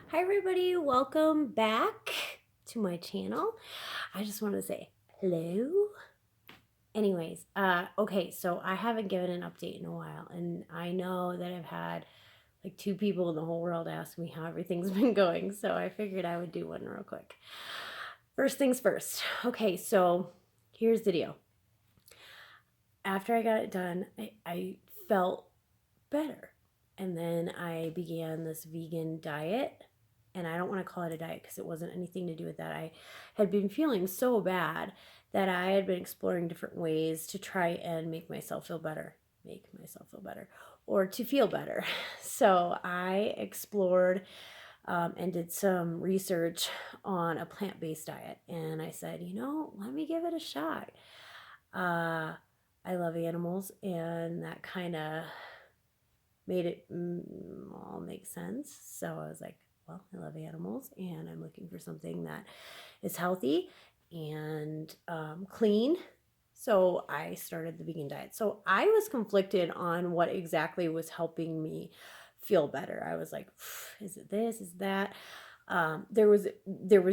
Hi everybody, welcome back to my channel. I just want to say hello. Anyways, okay, so I haven't given an update in a while, and I know that I've had like two people in the whole world ask me how everything's been going, so I figured I would do one real quick. First things first. Okay, so here's the deal. After I got it done, I felt better. And then I began this vegan diet. And I don't want to call it a diet because it wasn't anything to do with that. I had been feeling so bad that I had been exploring different ways to try and make myself feel better. Make myself feel better or to feel better. So I explored and did some research on a plant based diet. And I said, let me give it a shot. I love animals, and that kind of made it all make sense. So I was like, well, I love animals, and I'm looking for something that is healthy and clean. So I started the vegan diet. So I was conflicted on what exactly was helping me feel better. I was like, is it this? Is that? There was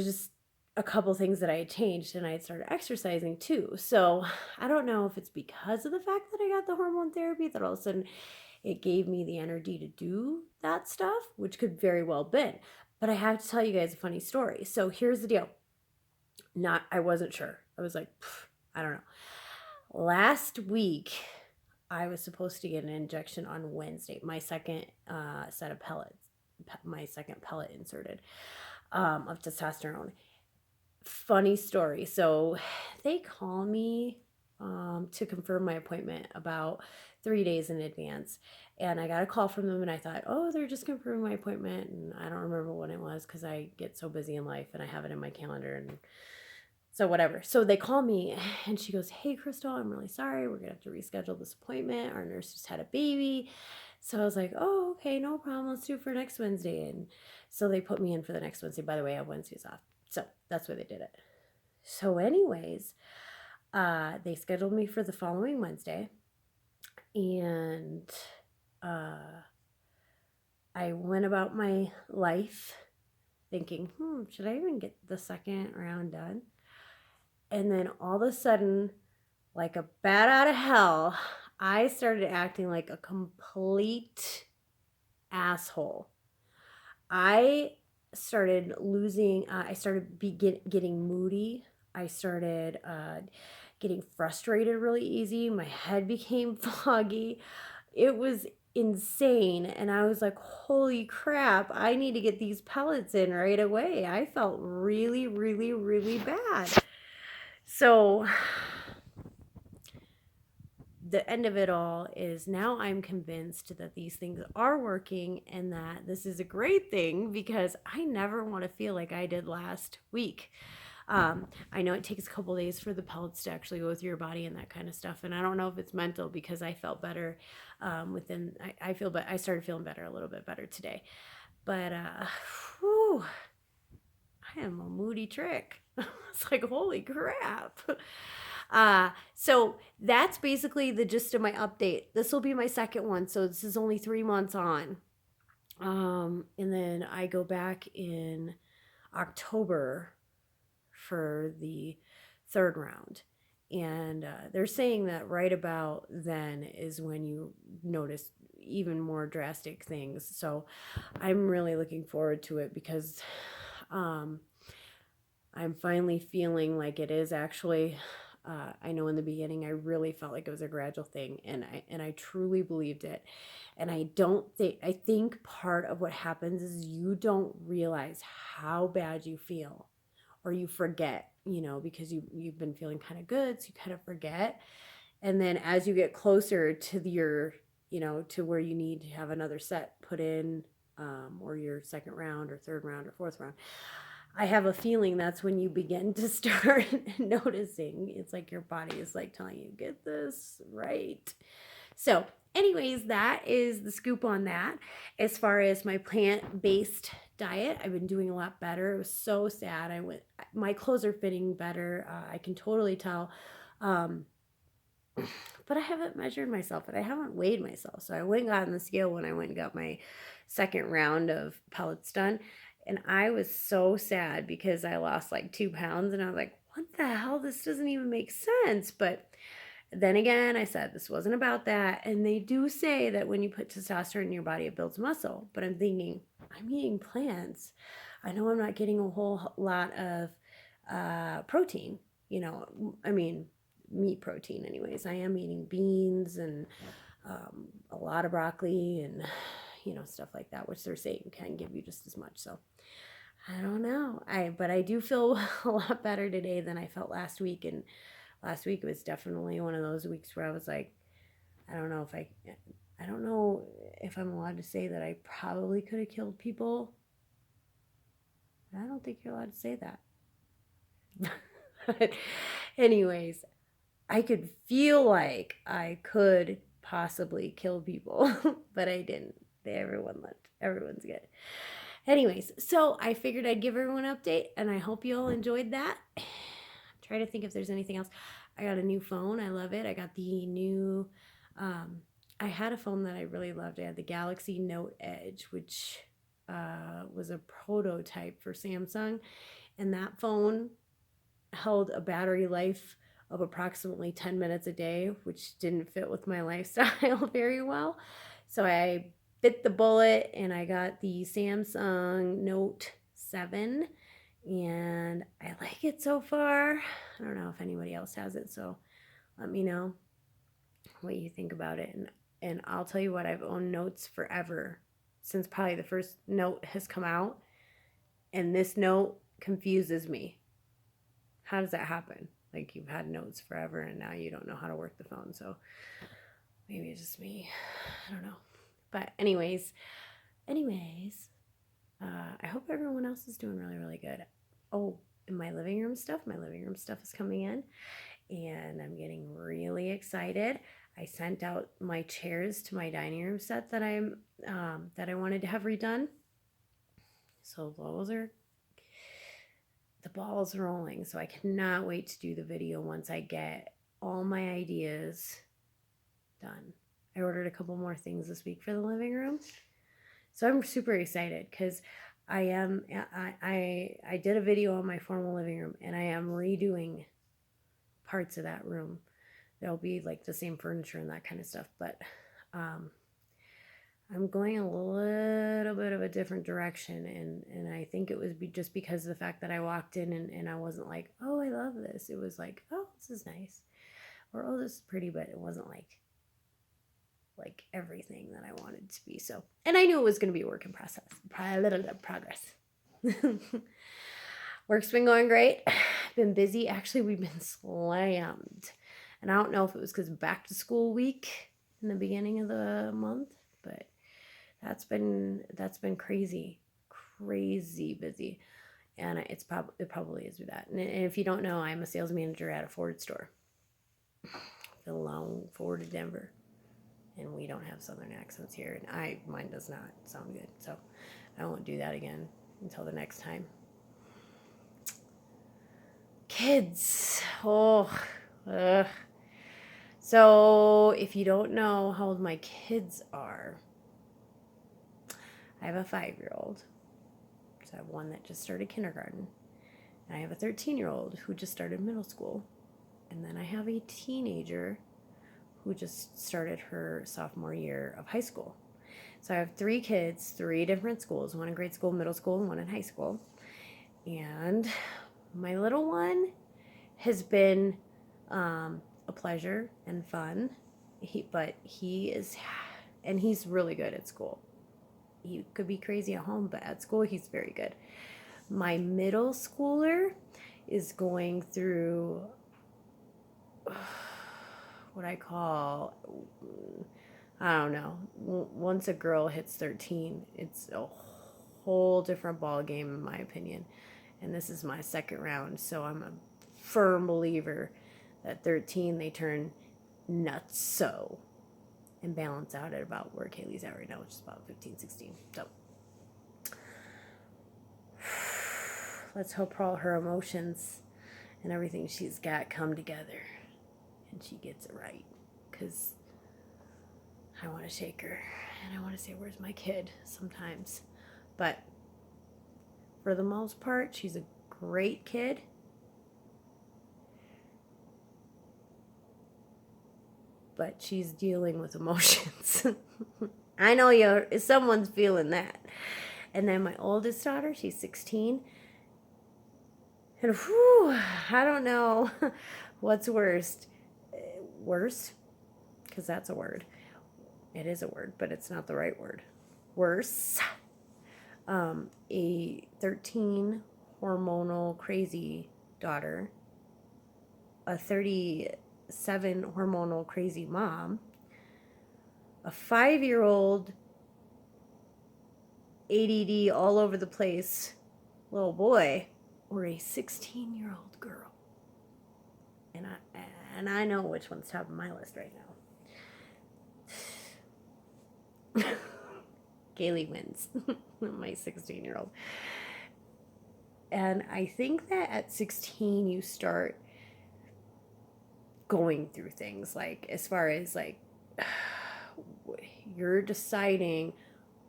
just a couple things that I had changed, and I had started exercising too. So I don't know if it's because of the fact that I got the hormone therapy that all of a sudden it gave me the energy to do that stuff, which could very well been. But I have to tell you guys a funny story. So here's the deal. I wasn't sure. I was like, I don't know. Last week, I was supposed to get an injection on Wednesday. My second set of pellets, my second pellet inserted of testosterone. Funny story. So they call me to confirm my appointment about 3 days in advance. And I got a call from them, and I thought, oh, they're just confirming my appointment. And I don't remember when it was because I get so busy in life and I have it in my calendar. And so, whatever. So they call me, and she goes, hey, Crystal, I'm really sorry. We're going to have to reschedule this appointment. Our nurse just had a baby. So I was like, oh, okay, no problem. Let's do it for next Wednesday. And so they put me in for the next Wednesday. By the way, I have Wednesdays off. So that's why they did it. So, anyways, they scheduled me for the following Wednesday, and uh, I went about my life thinking, should I even get the second round done? And then all of a sudden, like a bat out of hell, I started acting like a complete asshole. I started losing, I started getting moody. I started getting frustrated really easy. My head became foggy. It was insane. And I was like, holy crap, I need to get these pellets in right away. I felt really, really, really bad. So the end of it all is now I'm convinced that these things are working and that this is a great thing because I never want to feel like I did last week. I know it takes a couple days for the pellets to actually go through your body and that kind of stuff. And I don't know if it's mental because I felt better I started feeling better, a little bit better today. But whew, I am a moody trick. It's like, holy crap. So that's basically the gist of my update. This will be my second one. So this is only 3 months on. And then I go back in October for the third round. And they're saying that right about then is when you notice even more drastic things. So I'm really looking forward to it because I'm finally feeling like it is actually. I know in the beginning I really felt like it was a gradual thing, and I truly believed it. And I think part of what happens is you don't realize how bad you feel, or you forget, because you've been feeling kind of good, so you kind of forget. And then as you get closer to to where you need to have another set put in, or your second round or third round or fourth round, I have a feeling that's when you begin to start noticing. It's like your body is like telling you, get this right. So, anyways, that is the scoop on that. As far as my plant-based diet, I've been doing a lot better. It was so sad. My clothes are fitting better. I can totally tell. But I haven't measured myself and I haven't weighed myself. So I went and got on the scale when I went and got my second round of pellets done. And I was so sad because I lost like 2 pounds, and I was like, what the hell? This doesn't even make sense. But then again, I said this wasn't about that. And they do say that when you put testosterone in your body, it builds muscle. But I'm thinking, I'm eating plants. I know I'm not getting a whole lot of protein, I mean, meat protein, anyways. I am eating beans and a lot of broccoli and, stuff like that, which they're saying can give you just as much. So I don't know. But I do feel a lot better today than I felt last week. And last week was definitely one of those weeks where I was like, I don't know if I don't know if I'm allowed to say that I probably could have killed people. I don't think you're allowed to say that. But anyways, I could feel like I could possibly kill people, but I didn't. Everyone left. Everyone's good. Anyways, so I figured I'd give everyone an update, and I hope you all enjoyed that. Try to think if there's anything else. I got a new phone. I love it. I got the new, I had a phone that I really loved. I had the Galaxy Note Edge, which was a prototype for Samsung. And that phone held a battery life of approximately 10 minutes a day, which didn't fit with my lifestyle very well. So I bit the bullet and I got the Samsung Note 7, and I like it so far. I don't know if anybody else has it, so let me know what you think about it. And I'll tell you what, I've owned Notes forever, since probably the first Note has come out, and this Note confuses me. How does that happen? Like, you've had Notes forever and now you don't know how to work the phone. So maybe it's just me. I don't know. But anyways, I hope everyone else is doing really, really good. Oh, and my living room stuff is coming in, and I'm getting really excited. I sent out my chairs to my dining room set that I wanted to have redone. So the ball's rolling. So I cannot wait to do the video once I get all my ideas done. I ordered a couple more things this week for the living room. So I'm super excited because I did a video on my formal living room, and I am redoing parts of that room. There'll be like the same furniture and that kind of stuff, but I'm going a little bit of a different direction, and I think it was just because of the fact that I walked in and I wasn't like, oh, I love this. It was like, oh, this is nice, or oh, this is pretty, but it wasn't like everything that I wanted to be. So, and I knew it was going to be a work in progress. Work's been going great. Been busy. Actually, we've been slammed. And I don't know if it was because back to school week in the beginning of the month, but that's been crazy busy. And it probably is with that. And if you don't know, I'm a sales manager at a Ford store. The long Ford of Denver. And we don't have southern accents here, and mine does not sound good, so I won't do that again until the next time. Kids. So if you don't know how old my kids are, I have a 5-year-old. So I have one that just started kindergarten, and I have a 13-year-old who just started middle school, and then I have a teenager who just started her sophomore year of high school. So I have 3 kids, 3 different schools, one in grade school, middle school, and one in high school. And my little one has been a pleasure and fun. He's really good at school. He could be crazy at home, but at school he's very good. My middle schooler is going through what I call, I don't know, once a girl hits 13, it's a whole different ball game in my opinion. And this is my second round, so I'm a firm believer that 13 they turn nuts so and balance out at about where Kaylee's at right now, which is about 15, 16. So let's hope all her emotions and everything she's got come together and she gets it right, because I want to shake her and I want to say, where's my kid sometimes. But for the most part. She's a great kid. But she's dealing with emotions. I know someone's feeling that. And then my oldest daughter, she's 16. And whew, I don't know what's worst. Worse? Because that's a word. It is a word, but it's not the right word. Worse. A 13 hormonal crazy daughter, a 37 hormonal crazy mom, a 5-year-old ADD all over the place little boy, or a 16-year-old girl. And I know which one's top of my list right now. Kaylee wins. My 16-year-old. And I think that at 16 you start going through things, like as far as like you're deciding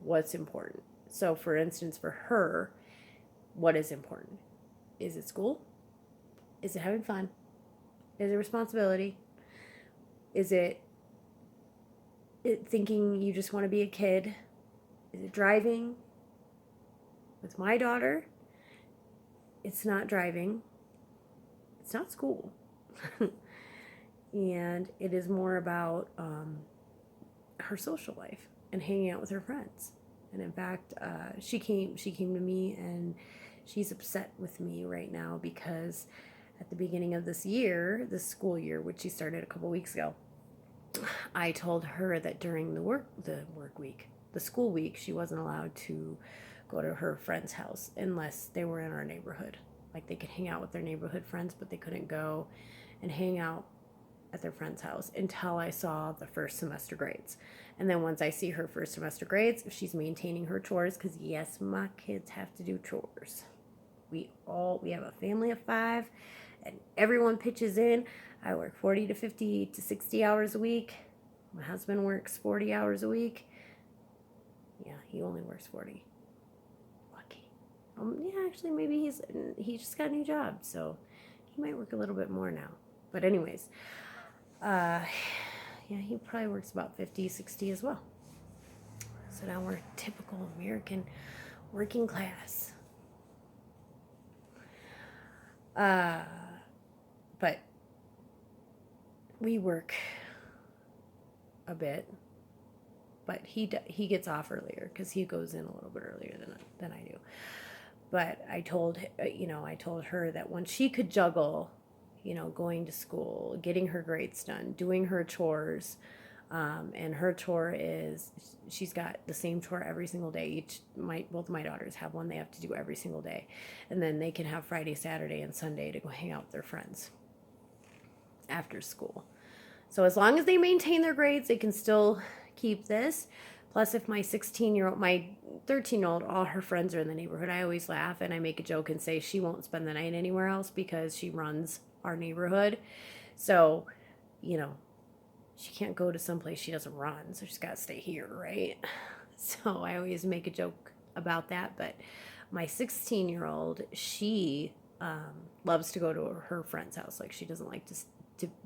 what's important. So for instance, for her, what is important? Is it school? Is it having fun? Is it responsibility? Is it thinking you just want to be a kid? Is it driving? With my daughter, it's not driving. It's not school. And it is more about her social life and hanging out with her friends. And in fact, she came to me, and she's upset with me right now because at the beginning of this year, this school year, which she started a couple weeks ago, I told her that during the school week, she wasn't allowed to go to her friend's house unless they were in our neighborhood. Like they could hang out with their neighborhood friends, but they couldn't go and hang out at their friend's house until I saw the first semester grades. And then once I see her first semester grades, if she's maintaining her chores, because yes, my kids have to do chores. We have a family of 5, and everyone pitches in. I work 40 to 50 to 60 hours a week. My husband works 40 hours a week. Yeah, he only works 40. Lucky. Yeah, actually, maybe he just got a new job, so he might work a little bit more now. But anyways, yeah, he probably works about 50, 60 as well. So now we're typical American working class. But we work a bit, but he gets off earlier because he goes in a little bit earlier than I do. But I told her that when she could juggle, going to school, getting her grades done, doing her chores, and her chore is she's got the same chore every single day. Both of my daughters have one they have to do every single day, and then they can have Friday, Saturday, and Sunday to go hang out with their friends after school. So as long as they maintain their grades, they can still keep this. Plus, if my 13-year-old, all her friends are in the neighborhood, I always laugh and I make a joke and say she won't spend the night anywhere else because she runs our neighborhood. So, she can't go to someplace she doesn't run, so she's got to stay here, right? So I always make a joke about that. But my 16-year-old, she loves to go to her friend's house. Like, she doesn't like to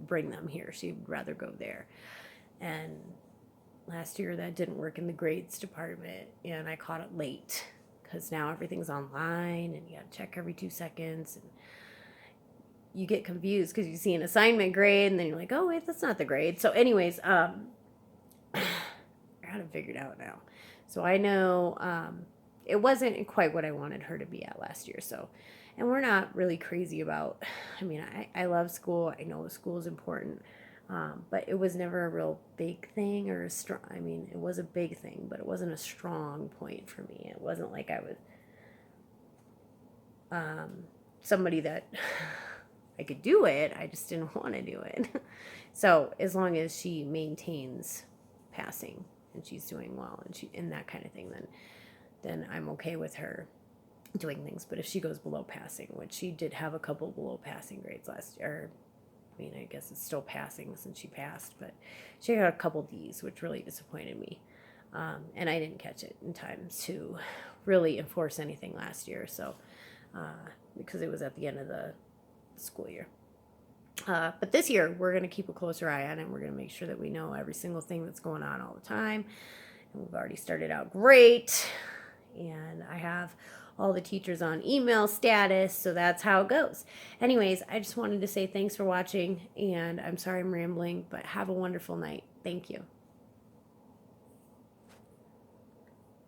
bring them here. She'd rather go there. And last year that didn't work in the grades department, and I caught it late because now everything's online and you got to check every 2 seconds, and you get confused because you see an assignment grade and then you're like, oh wait, that's not the grade. So anyways, I got it figured out now. So I know it wasn't quite what I wanted her to be at last year. So, and we're not really crazy about, I love school. I know school is important. But it was never a real big thing or it was a big thing, but it wasn't a strong point for me. It wasn't like I was somebody that I could do it. I just didn't want to do it. So as long as she maintains passing and she's doing well and that kind of thing, then I'm okay with her doing things. But if she goes below passing, which she did have a couple below passing grades last year, I guess it's still passing since she passed, but she got a couple D's, which really disappointed me. And I didn't catch it in time to really enforce anything last year. So, because it was at the end of the school year. But this year, we're going to keep a closer eye on it. We're going to make sure that we know every single thing that's going on all the time. And we've already started out great. And I have all the teachers on email status, so that's how it goes. Anyways, I just wanted to say thanks for watching, and I'm sorry I'm rambling, but have a wonderful night. Thank you.